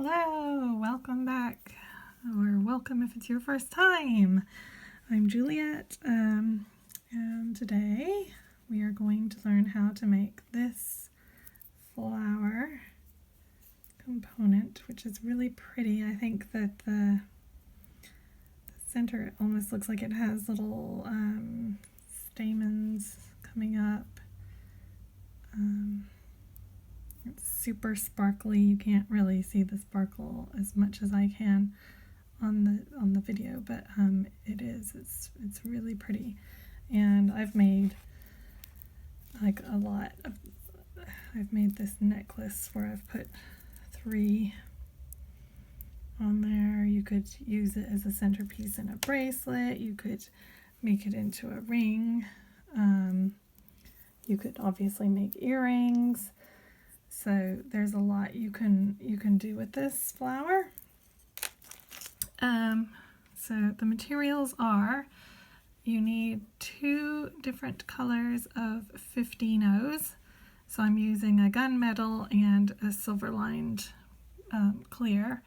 Hello, welcome back, or welcome if it's your first time. I'm Juliet, and today we are going to learn how to make this flower component, which is really pretty. I think that the center almost looks like it has little stamens coming up. It's super sparkly. You can't really see the sparkle as much as I can on the video, but it is. It's really pretty, and I've made like a lot of. I've made this necklace where I've put 3 on there. You could use it as a centerpiece in a bracelet. You could make it into a ring. You could obviously make earrings. So there's a lot you can do with this flower. So the materials are, you need 2 different colors of 15-0s. So I'm using a gunmetal and a silver lined clear.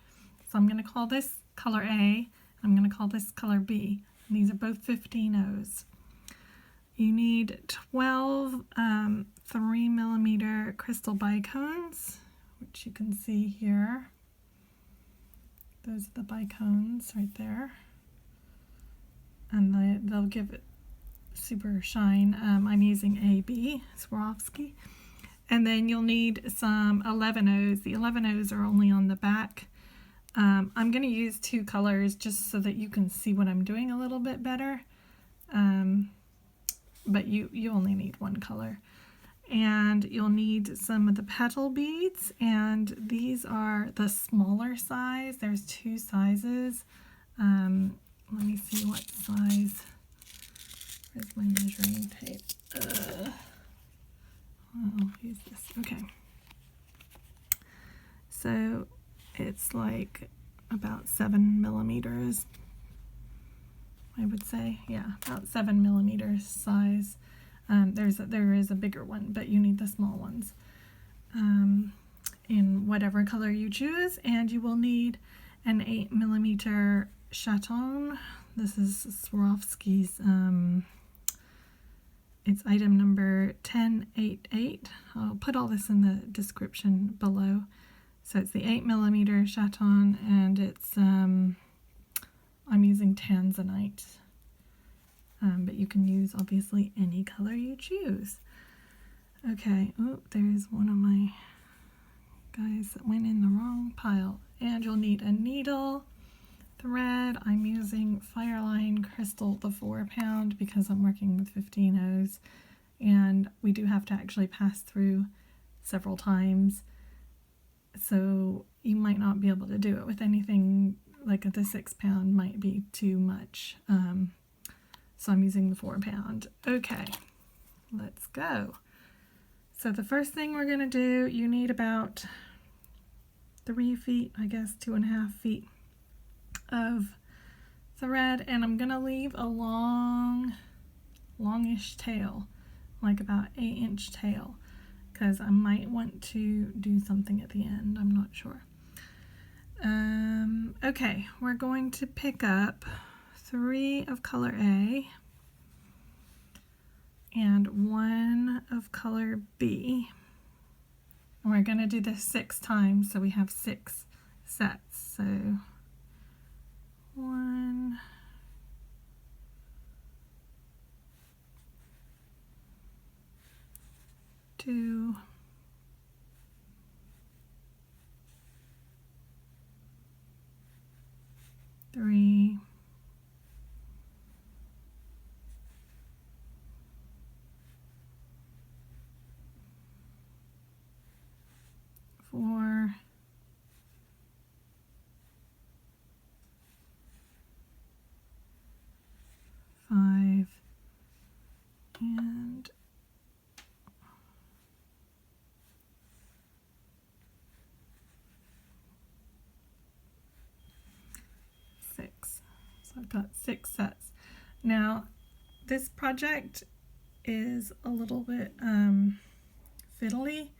So I'm going to call this color A. I'm going to call this color B. And these are both 15-0s. You need 12 3mm crystal bicones, which you can see here. Those are the bicones right there. And they'll give it super shine. I'm using AB, Swarovski. And then you'll need some 11-0s. The 11-0s are only on the back. I'm going to use 2 colors just so that you can see what I'm doing a little bit better. But you only need 1 color. And you'll need some of the petal beads, and these are the smaller size. There's 2 sizes. Let me see what size. Where's my measuring tape? I'll use this. Okay. So it's like about 7mm. I would say, yeah, about 7mm size. There is a bigger one, but you need the small ones in whatever color you choose. And you will need an 8mm chaton. This is Swarovski's. It's item number 1088. I'll put all this in the description below. So it's the 8mm chaton, and it's I'm using Tanzanite. But you can use obviously any color you choose. Okay, oh, there's one of my guys that went in the wrong pile. And you'll need a needle, thread. I'm using Fireline crystal, the 4-pound, because I'm working with 15-0s. And we do have to actually pass through several times. So you might not be able to do it with anything like the 6-pound might be too much. So I'm using the 4-pound. Okay, let's go. So the first thing we're going to do, you need about 3 feet, I guess 2.5 feet of thread, and I'm going to leave a longish tail, like about 8-inch tail, because I might want to do something at the end. I'm not sure. Okay, we're going to pick up 3 of color A and 1 of color B. And we're going to do this 6 times, so we have 6 sets. So 1, 2, 3, 4, 5, and 6. So I've got 6 sets. Now, this project is a little bit fiddly,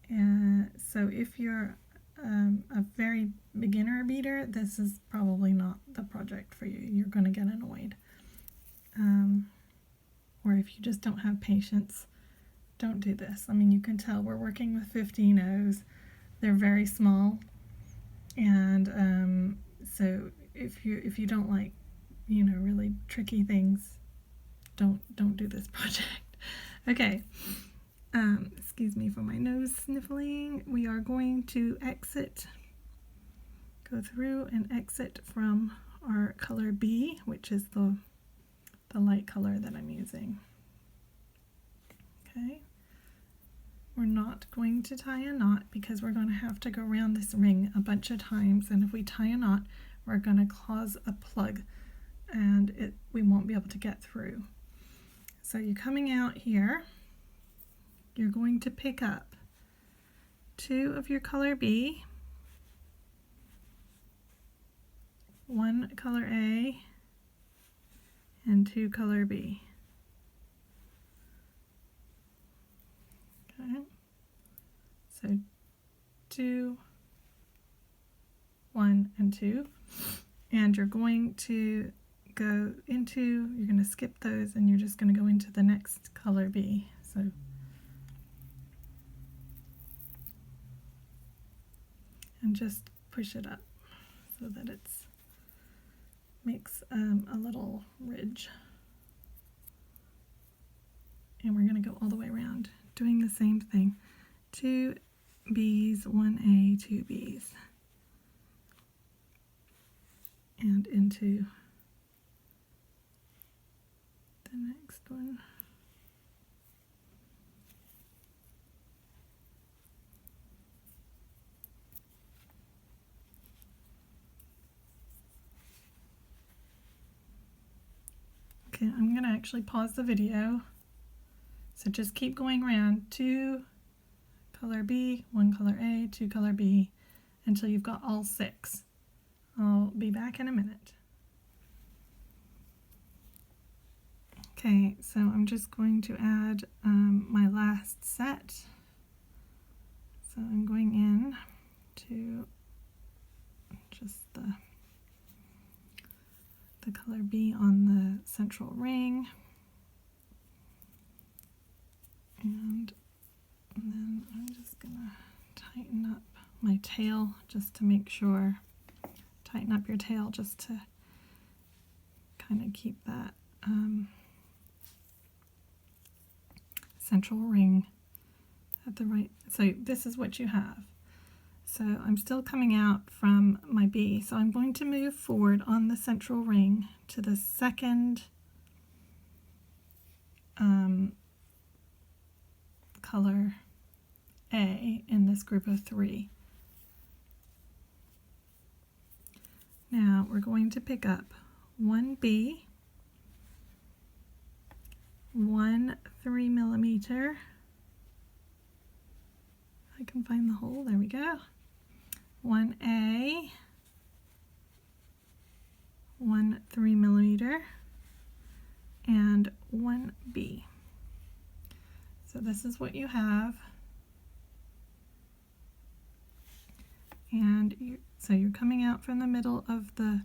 and so if you're a very beginner beader, this is probably not the project for you. You're going to get annoyed. Or if you just don't have patience, don't do this. I mean, you can tell we're working with 15 O's. They're very small, and so if you don't like, you know, really tricky things, don't do this project. Okay. Excuse me for my nose sniffling. We are going to go through and exit from our color B, which is the light color that I'm using. Okay. We're not going to tie a knot because we're going to have to go around this ring a bunch of times, and if we tie a knot, we're going to cause a plug and we won't be able to get through. So you're coming out here, you're going to pick up 2 of your color B, 1 color A, and 2 color B. Okay, so 2, 1, and 2, and you're going to go into, you're going to skip those and you're just going to go into the next color B. So and just push it up so that it's makes a little ridge. And we're going to go all the way around doing the same thing. 2 B's, 1 A, 2 B's, and into the next one. Okay, I'm going to actually pause the video. So just keep going around 2 color B, 1 color A, 2 color B, until you've got all 6. I'll be back in a minute. Okay, so I'm just going to add my last set. So I'm going in to just the color B on the central ring, and then I'm just gonna tighten up my tail just to make sure, tighten up your tail just to kind of keep that central ring at the right, so this is what you have. So I'm still coming out from my B, so I'm going to move forward on the central ring to the second color A in this group of 3. Now we're going to pick up 1 B, 1 3mm, I can find the hole, there we go, 1 A, 1 3mm, and 1 B. So this is what you have, and so you're coming out from the middle of the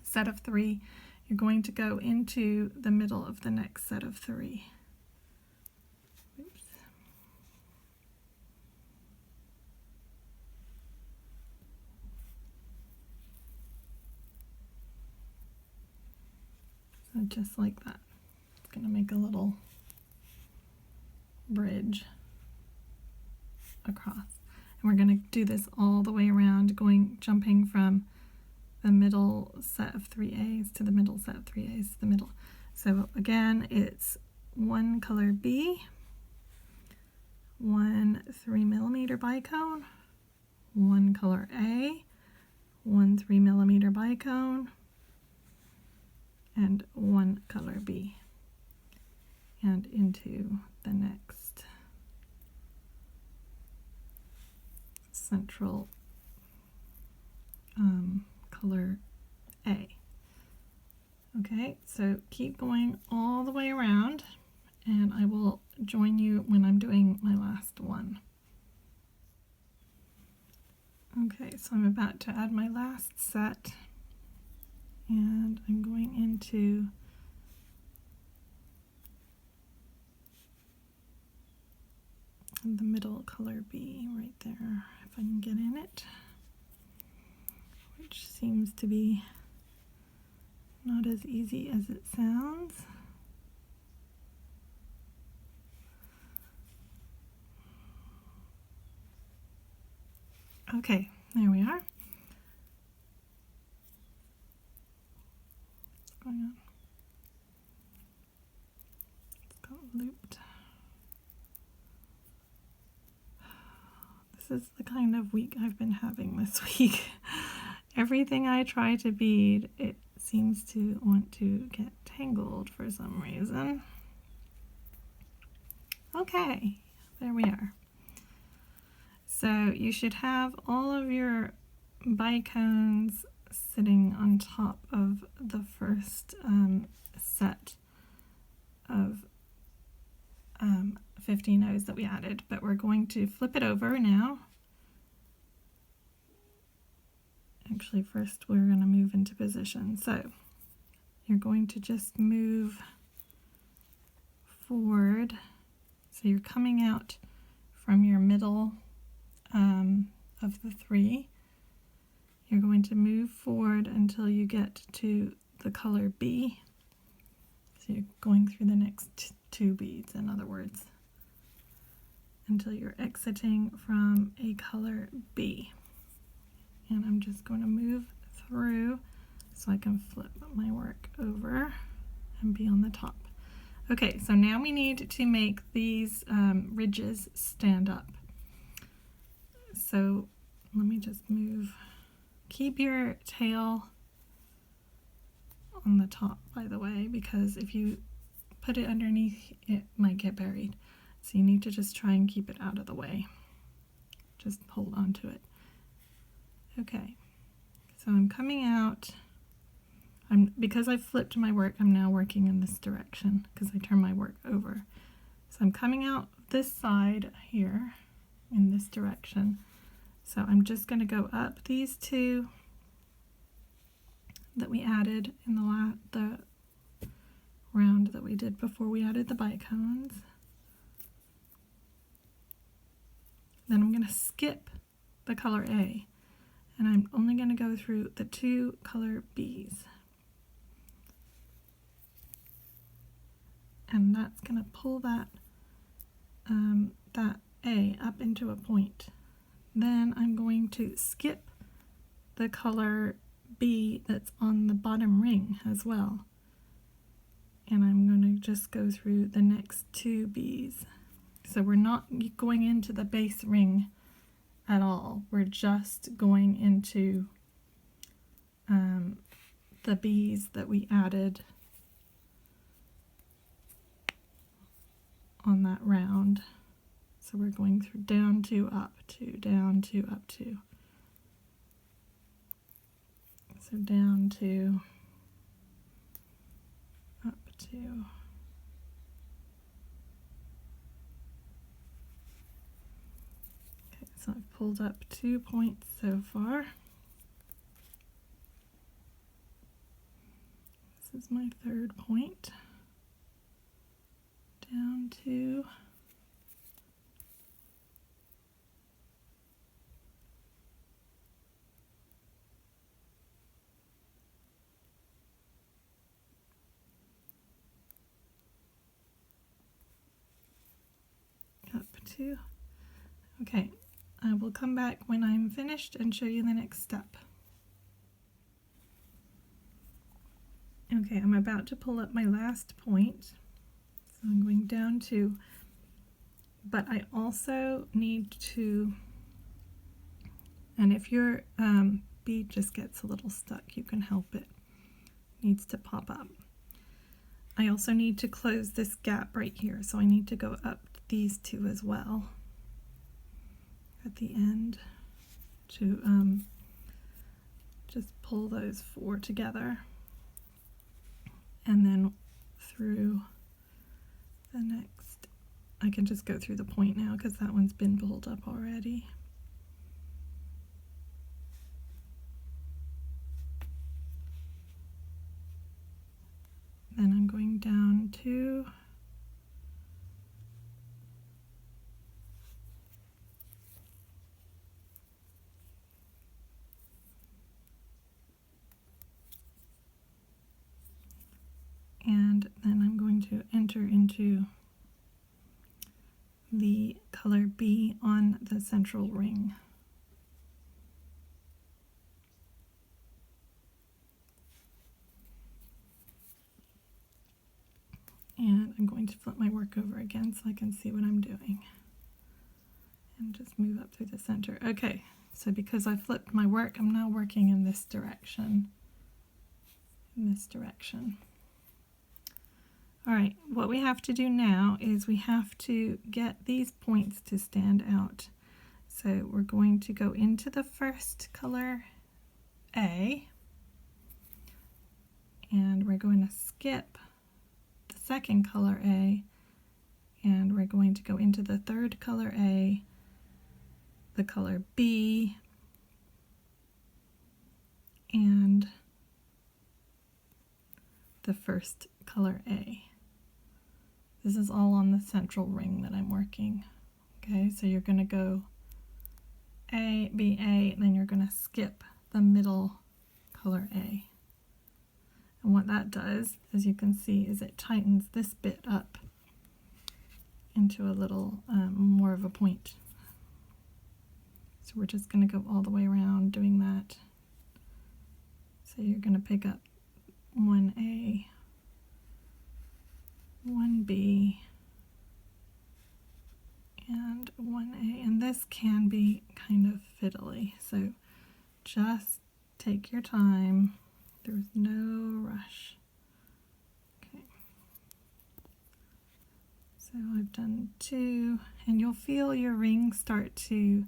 set of 3, you're going to go into the middle of the next set of 3. Oops. So just like that. It's going to make a little bridge across. And we're going to do this all the way around, jumping from the middle set of 3A's to the middle set of 3A's to the middle. So again, it's 1 color B, 1 3mm bicone, 1 color A, 1 3mm bicone, and 1 color B, and into the next central color A. Okay, so keep going all the way around, and I will join you when I'm doing my last one. Okay, so I'm about to add my last set, and I'm going into the middle color B right there, if I can get in it, which seems to be not as easy as it sounds. Okay, there we are. What's going on? It's got looped. This is the kind of week I've been having this week. Everything I try to bead, it seems to want to get tangled for some reason. Okay, there we are. So you should have all of your bicones sitting on top of the first set of 15 O's that we added, but we're going to flip it over now. Actually, first we're going to move into position. So you're going to just move forward. So you're coming out from your middle of the three. You're going to move forward until you get to the color B. So you're going through the next two beads, in other words, until you're exiting from a color B. And I'm just going to move through so I can flip my work over and be on the top. Okay, so now we need to make these ridges stand up. So let me just move. Keep your tail on the top, by the way, because if you put it underneath, it might get buried. So you need to just try and keep it out of the way. Just hold on to it. Okay, so I'm coming out. Because I flipped my work, I'm now working in this direction because I turned my work over. So I'm coming out this side here in this direction. So I'm just going to go up these two that we added in the round that we did before we added the bicones. Then I'm going to skip the color A, and I'm only going to go through the two color B's. And that's going to pull that A up into a point. Then I'm going to skip the color B that's on the bottom ring as well. And I'm going to just go through the next two B's. So we're not going into the base ring at all. We're just going into the B's that we added on that round. So we're going through down two, up two, down two, up two. So down two, up two. Okay, so I've pulled up 2 points so far. This is my third point. Down two. Up two. Okay, I will come back when I'm finished and show you the next step. Okay, I'm about to pull up my last point. So I'm going down two, but I also need to, and if your bead just gets a little stuck, you can help it. It needs to pop up. I also need to close this gap right here, so I need to go up these two as well at the end to just pull those four together, and then through the next, I can just go through the point now because that one's been pulled up already. then I'm going down 2, and then I'm going to enter into the color B on the central ring. And I'm going to flip my work over again so I can see what I'm doing. And just move up through the center. Okay, so because I flipped my work, I'm now working in this direction. In this direction. All right, what we have to do now is we have to get these points to stand out. So we're going to go into the first color A, and we're going to skip the second color A, and we're going to go into the third color A, the color B, and the first color A. This is all on the central ring that I'm working. Okay, so you're going to go A, B, A, and then you're going to skip the middle color A. And what that does, as you can see, is it tightens this bit up into a little more of a point. So we're just going to go all the way around doing that. So you're going to pick up 1A, 1B, and 1A, and this can be kind of fiddly, so just take your time. There's no rush. Okay, so I've done 2, and you'll feel your ring start to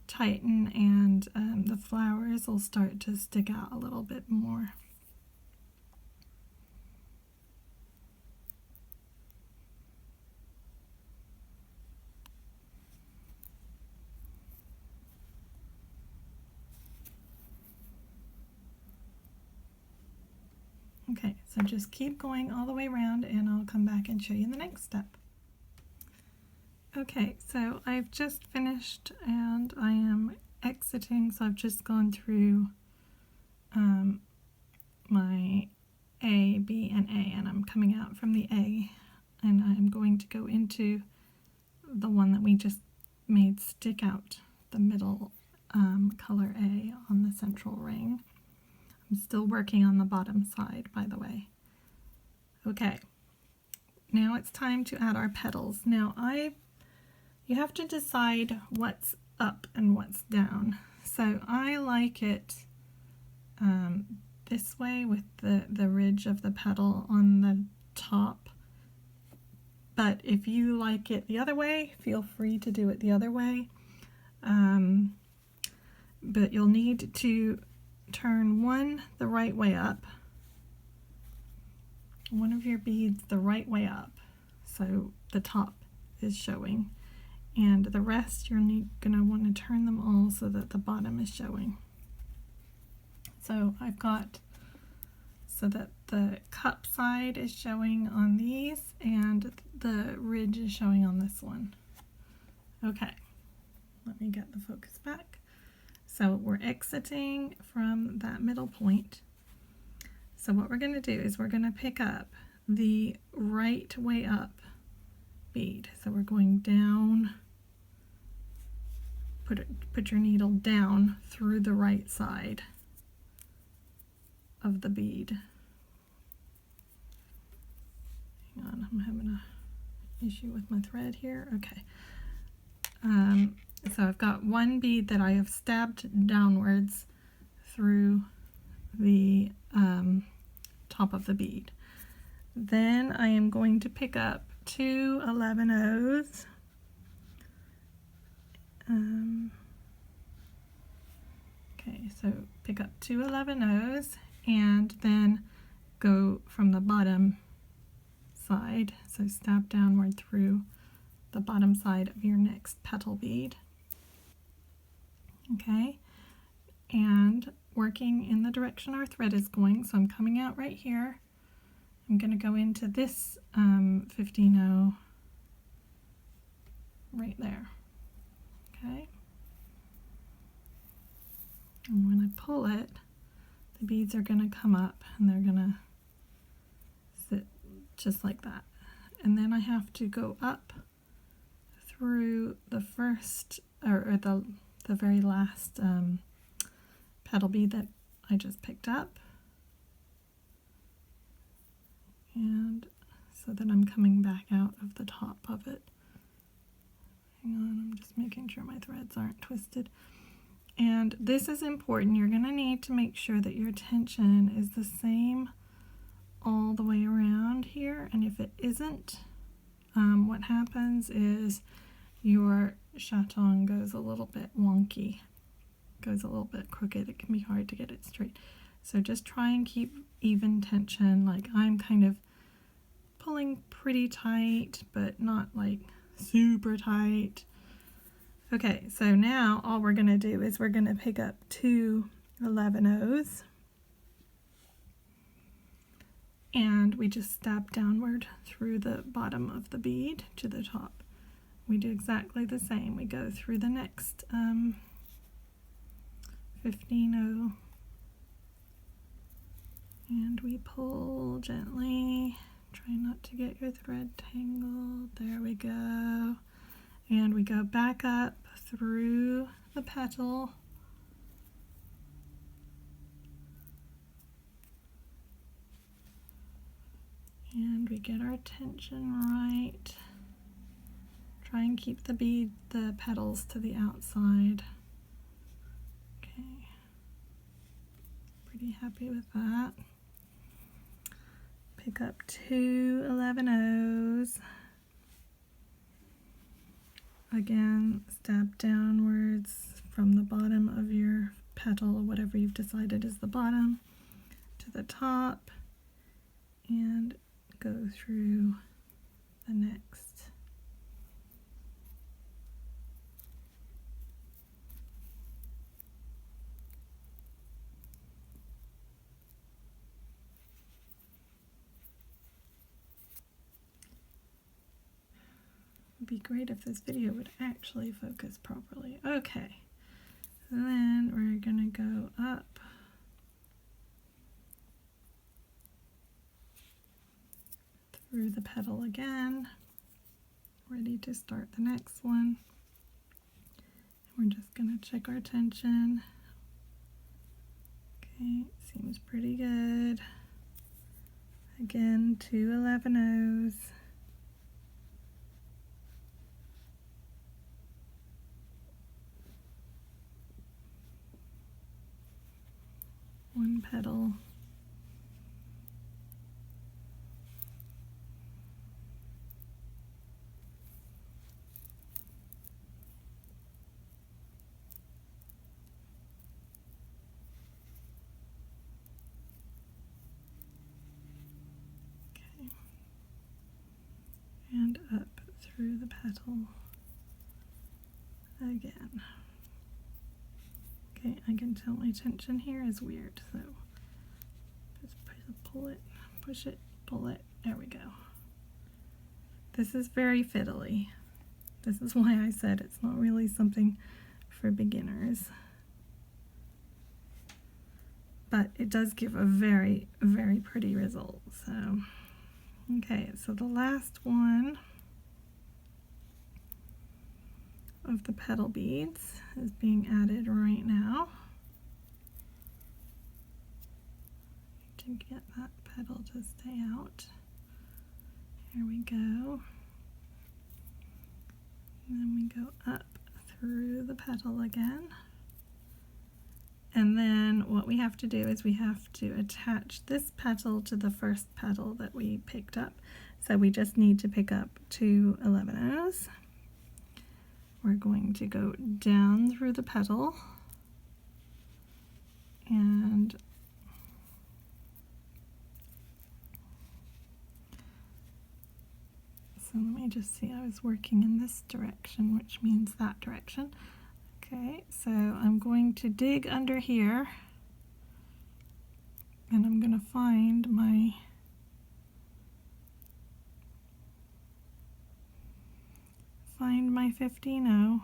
tighten, and the flowers will start to stick out a little bit more. Okay, so just keep going all the way around and I'll come back and show you the next step. Okay, so I've just finished and I am exiting, so I've just gone through my A, B, and A, and I'm coming out from the A, and I'm going to go into the one that we just made stick out the middle color A on the central ring. I'm still working on the bottom side, by the way. Okay, now it's time to add our petals. Now you have to decide what's up and what's down. So I like it this way with the ridge of the petal on the top. But if you like it the other way, feel free to do it the other way. But you'll need to turn one the right way up, one of your beads the right way up, so the top is showing, and the rest you're going to want to turn them all so that the bottom is showing. So I've got so that the cup side is showing on these and the ridge is showing on this one. Okay, let me get the focus back. So we're exiting from that middle point. So what we're going to do is we're going to pick up the right way up bead. So we're going down, put your needle down through the right side of the bead. Hang on, I'm having an issue with my thread here. Okay. So I've got one bead that I have stabbed downwards through the top of the bead. Then I am going to pick up 2 11-ohs. Okay, so pick up 2 11-ohs and then go from the bottom side, so stab downward through the bottom side of your next petal bead. Okay, and working in the direction our thread is going, so I'm coming out right here. I'm going to go into this 15-0 right there. Okay. And when I pull it, the beads are going to come up and they're going to sit just like that. And then I have to go up through the first, or the very last petal bead that I just picked up. And so that I'm coming back out of the top of it. Hang on, I'm just making sure my threads aren't twisted. And this is important. You're going to need to make sure that your tension is the same all the way around here. And if it isn't, what happens is your chaton goes a little bit wonky, goes a little bit crooked. It can be hard to get it straight. So just try and keep even tension. Like I'm kind of pulling pretty tight, but not like super tight. Okay, so now all we're going to do is we're going to pick up 2 11-0s and we just stab downward through the bottom of the bead to the top. We do exactly the same. We go through the next 15-0 and we pull gently. Try not to get your thread tangled. There we go. And we go back up through the petal. And we get our tension right. Try and keep the petals to the outside. Okay. Pretty happy with that. Pick up 2 11-0s. Again, stab downwards from the bottom of your petal, whatever you've decided is the bottom, to the top, and go through the next. It'd be great if this video would actually focus properly. Okay, then we're gonna go up through the petal again, ready to start the next one. We're just gonna check our tension. Okay, seems pretty good. Again, 2 11-0s. One petal. Okay. And up through the petal again. Okay, I can tell my tension here is weird, so just pull it, push it, pull it. There we go. This is very fiddly. This is why I said it's not really something for beginners. But it does give a very, very pretty result. So, okay, so the last one of the petal beads is being added right now to get that petal to stay out. Here we go. And then we go up through the petal again. And then what we have to do is we have to attach this petal to the first petal that we picked up. So we just need to pick up 2 11-0s. We're going to go down through the petal and so let me just see, I was working in this direction, which means that direction. Okay, so I'm going to dig under here and I'm going to find my find my 15-0.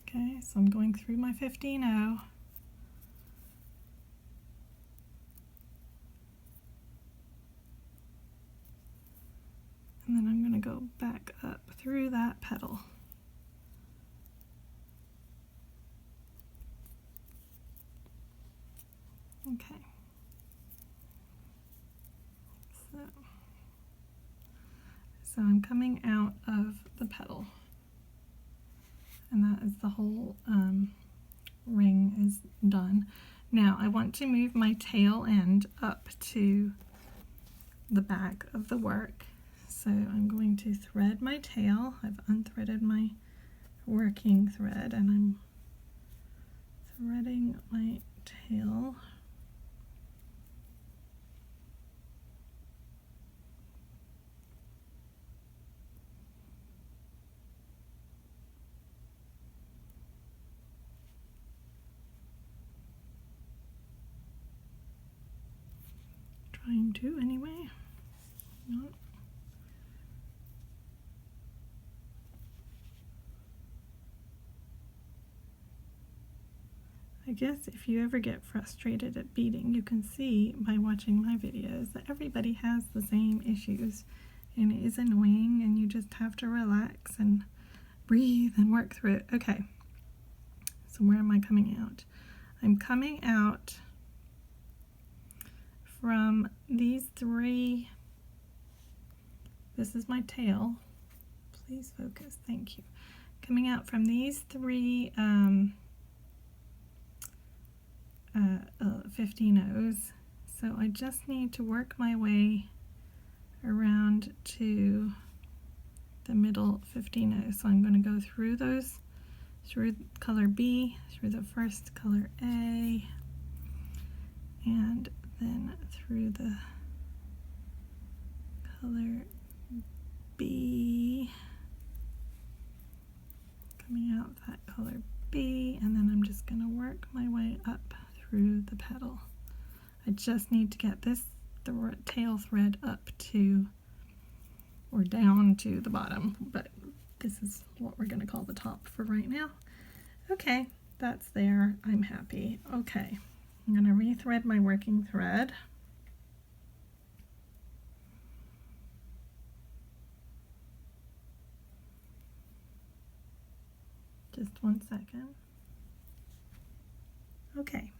Okay, so I'm going through my 15-0. And then I'm going to go back up through that petal. Okay. So I'm coming out of the petal. And that is the whole ring is done. Now I want to move my tail end up to the back of the work. So I'm going to thread my tail. I've unthreaded my working thread and I'm threading my tail. Trying to anyway. No. I guess if you ever get frustrated at beading, you can see by watching my videos that everybody has the same issues and it is annoying and you just have to relax and breathe and work through it. Okay, so where am I coming out? I'm coming out from these three. This is my tail. Please focus, thank you. Coming out from these three 15-0s. So I just need to work my way around to the middle 15-0. So I'm going to go through those, through color B, through the first color A, and then through the color B, coming out that color B, and then I'm just going to work my way up through the petal. I just need to get this tail thread up to, or down to the bottom, but this is what we're going to call the top for right now. Okay, that's there. I'm happy. Okay, I'm going to rethread my working thread. Just 1 second. Okay.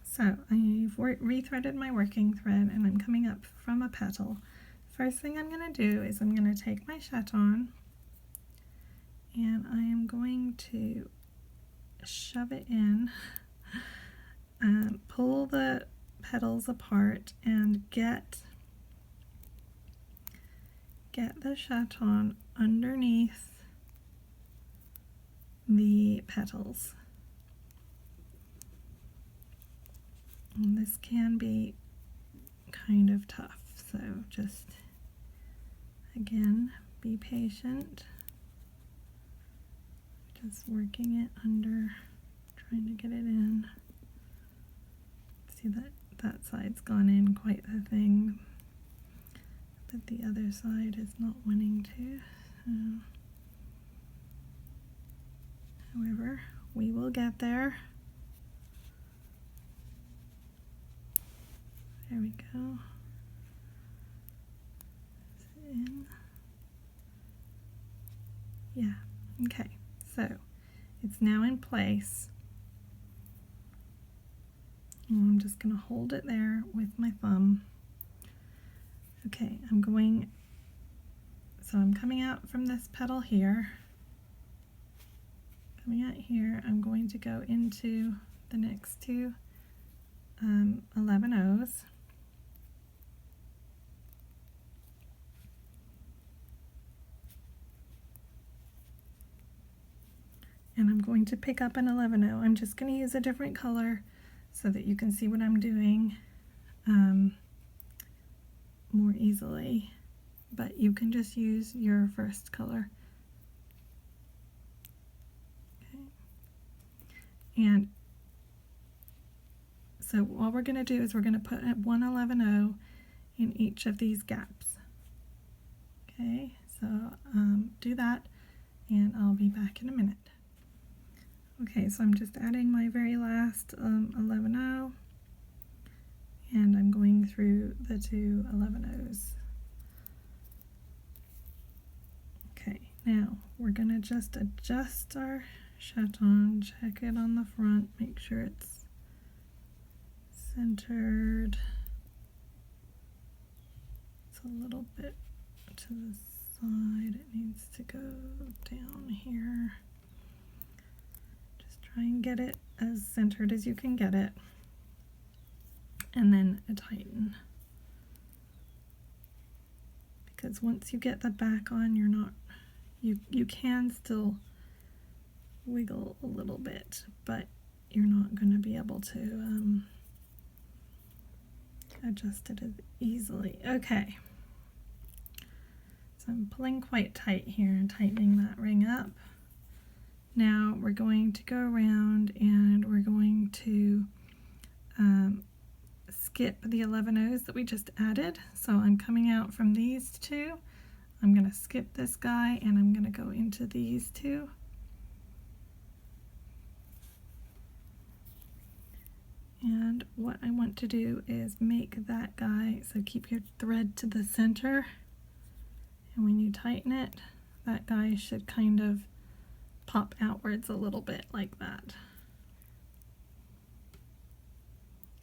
So I've rethreaded my working thread and I'm coming up from a petal. First thing I'm going to do is I'm going to take my chaton and I am going to shove it in, pull the petals apart and get the chaton underneath the petals. And this can be kind of tough, so just again be patient, just working it under, trying to get it in. See that side's gone in quite the thing, but the other side is not wanting to. So, however, we will get there. There we go. It's in. Yeah, okay, so it's now in place. And I'm just going to hold it there with my thumb. Okay, I'm coming out from this petal here. Coming out here, I'm going to go into the next two 11-0s. And I'm going to pick up an 11-0. I'm just going to use a different color so that you can see what I'm doing more easily. But you can just use your first color. Okay. And so what we're going to do is we're going to put one 11-0 in each of these gaps. Okay, So do that and I'll be back in a minute. Okay, so I'm just adding my very last 11-0 and I'm going through the 2 11-0s. Okay, now we're going to just adjust our chaton, check it on the front, make sure it's centered. It's a little bit to the side, it needs to go down here. Just try and get it as centered as you can get it, and then tighten. Because once you get the back on, you're not, you can still wiggle a little bit, but you're not going to be able to adjust it as easily. Okay, so I'm pulling quite tight here and tightening that ring up. Now we're going to go around and we're going to skip the 11-0s that we just added. So I'm coming out from these two, I'm going to skip this guy and I'm going to go into these two. And what I want to do is make that guy, so keep your thread to the center, and when you tighten it, that guy should kind of pop outwards a little bit like that.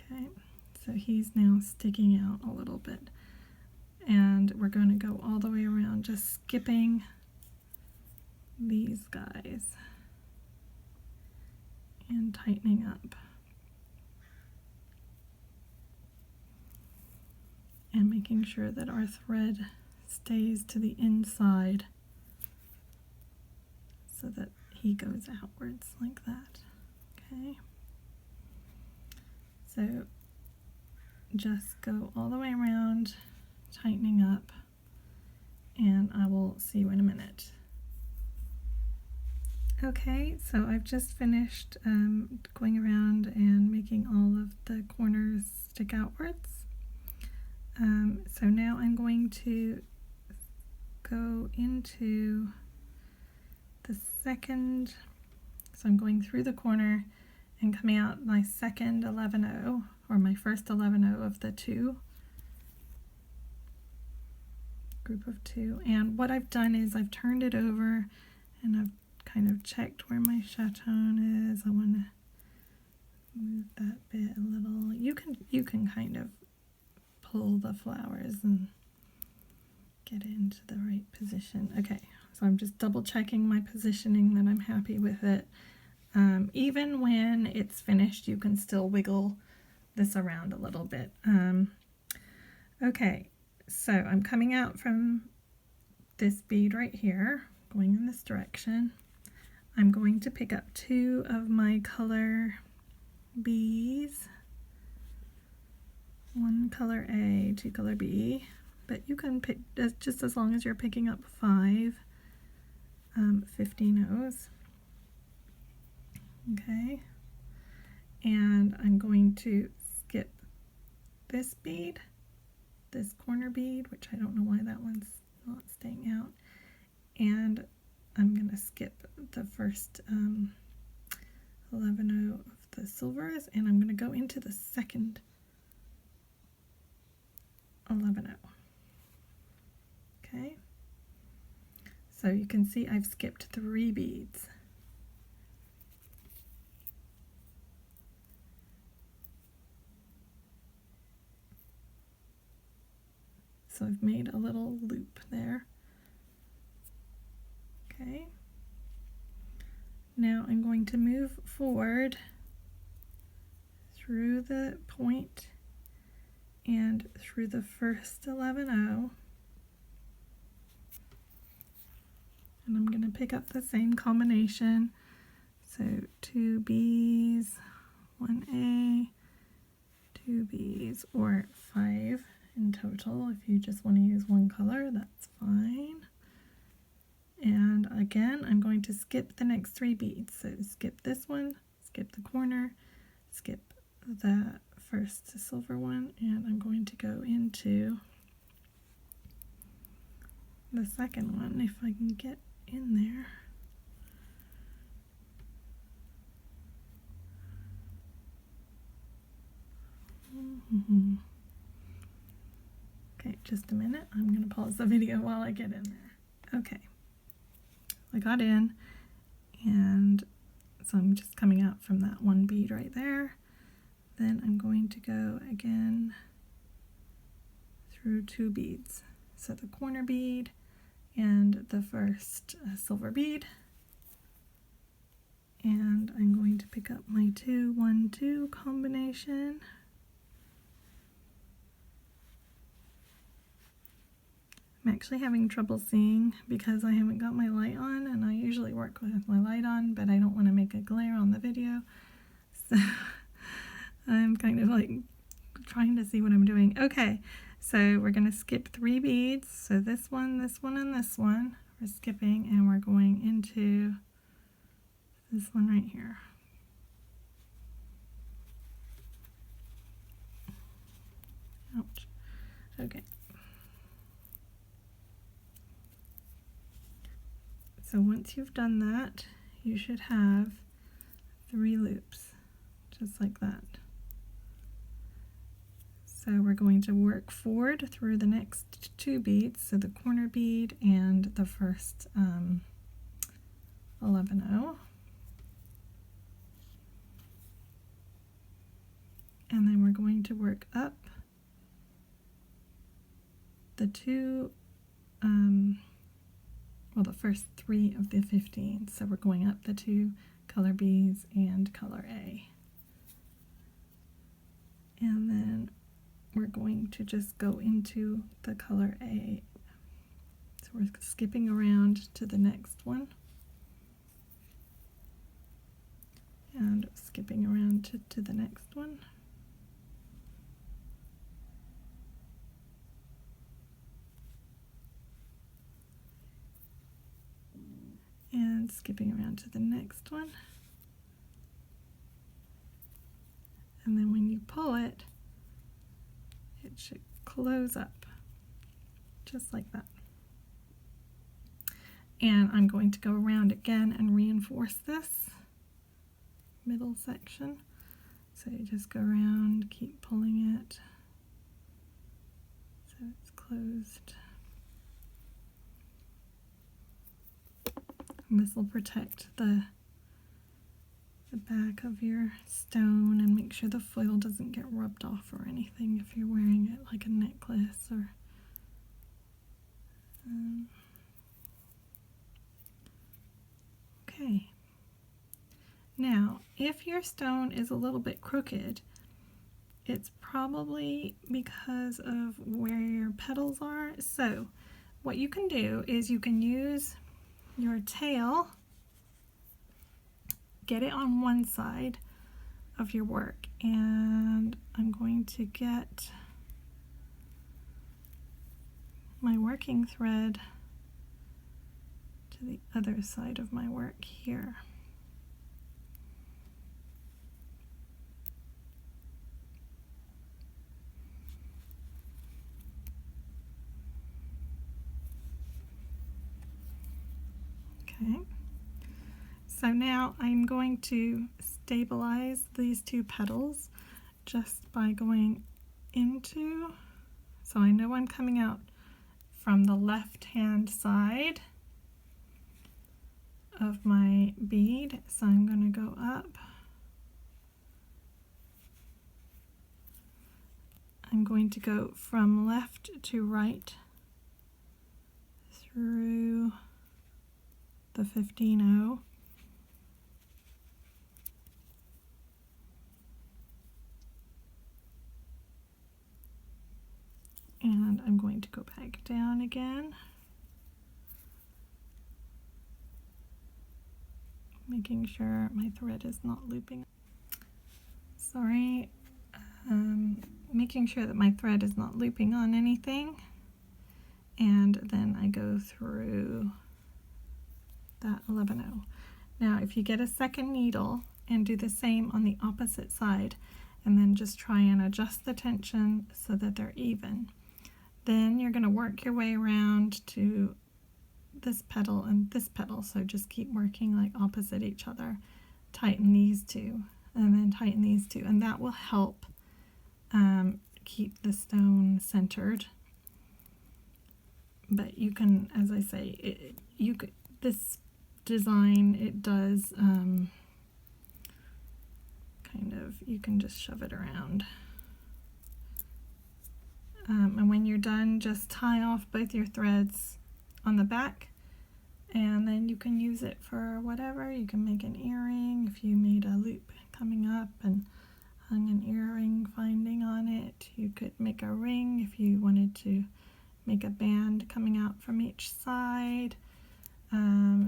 Okay, so he's now sticking out a little bit. And we're going to go all the way around, just skipping these guys and tightening up. And making sure that our thread stays to the inside so that he goes outwards like that. Okay. So just go all the way around, tightening up, and I will see you in a minute. Okay, so I've just finished going around and making all of the corners stick outwards. So now I'm going to go into the second, so I'm going through the corner and coming out my second 11-0, or my first 11-0 of the group of two. And what I've done is I've turned it over and I've kind of checked where my chaton is. I want to move that bit a little. You can kind of pull the flowers and get it into the right position. Okay, so I'm just double checking my positioning that I'm happy with it. Even when it's finished, you can still wiggle this around a little bit. Okay, so I'm coming out from this bead right here, going in this direction. I'm going to pick up 2 of my color B's. 1 color A, 2 color B, but you can pick just as long as you're picking up 5 15-0s. Okay, and I'm going to skip this bead, this corner bead, which I don't know why that one's not staying out, and I'm going to skip the first 11-0 of the silvers, and I'm going to go into the second 11-0. Okay, so you can see I've skipped 3 beads. So I've made a little loop there. Okay, now I'm going to move forward through the point and through the first 11-0, and I'm going to pick up the same combination, so 2 B's, 1 A, 2 B's, or 5 in total. If you just want to use 1 color, that's fine. And again, I'm going to skip the next 3 beads, so skip this one, skip the corner, skip the first silver one, and I'm going to go into the second one if I can get in there. Okay, just a minute. I'm going to pause the video while I get in there. Okay, I got in, and so I'm just coming out from that one bead right there. Then I'm going to go again through 2 beads. So the corner bead and the first silver bead. And I'm going to pick up my 2, 1, 2 combination. I'm actually having trouble seeing because I haven't got my light on, and I usually work with my light on, but I don't want to make a glare on the video. So I'm kind of like trying to see what I'm doing. Okay, so we're going to skip 3 beads. So this one, and this one. We're skipping, and we're going into this one right here. Ouch. Okay. So once you've done that, you should have 3 loops, just like that. So we're going to work forward through the next 2 beads, so the corner bead and the first 11-0. And then we're going to work up the 2, well, the first 3 of the 15. So we're going up the 2 color B's and color A. And then we're going to just go into the color A. So we're skipping around to the next one. And skipping around to the next one. And skipping around to the next one. And then when you pull it, it should close up, just like that. And I'm going to go around again and reinforce this middle section. So you just go around, keep pulling it, so it's closed. And this will protect the back of your stone and make sure the foil doesn't get rubbed off or anything if you're wearing it like a necklace or okay. Now, if your stone is a little bit crooked, it's probably because of where your petals are. So what you can do is you can use your tail, get it on one side of your work, and I'm going to get my working thread to the other side of my work here. Okay. So now I'm going to stabilize these 2 petals just by going into, so I know I'm coming out from the left hand side of my bead, so I'm going to go up. I'm going to go from left to right through the 15-0. And I'm going to go back down again, making sure my thread is not looping. Sorry, making sure that my thread is not looping on anything. And then I go through that 11-0. Now, if you get a second needle and do the same on the opposite side, and then just try and adjust the tension so that they're even. Then you're going to work your way around to this petal and this petal, so just keep working like opposite each other. Tighten these two and then tighten these two, and that will help keep the stone centered. But you can, as I say, this design, it does kind of, you can just shove it around. And when you're done, just tie off both your threads on the back, and then you can use it for whatever. You can make an earring if you made a loop coming up and hung an earring finding on it. You could make a ring if you wanted to make a band coming out from each side.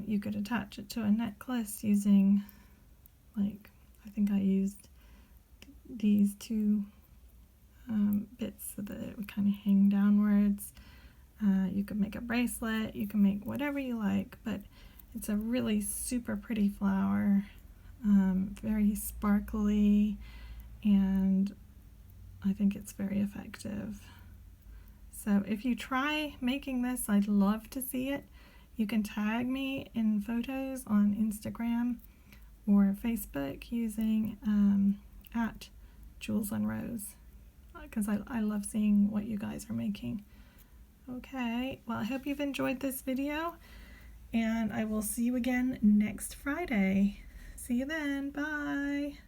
You could attach it to a necklace using, like, I think I used these two bits so that it would kind of hang downwards. You could make a bracelet, you can make whatever you like, but it's a really super pretty flower, very sparkly, and I think it's very effective. So if you try making this, I'd love to see it. You can tag me in photos on Instagram or Facebook using at Jules and Rose, because I love seeing what you guys are making. Okay, well, I hope you've enjoyed this video, and I will see you again next Friday. See you then. Bye.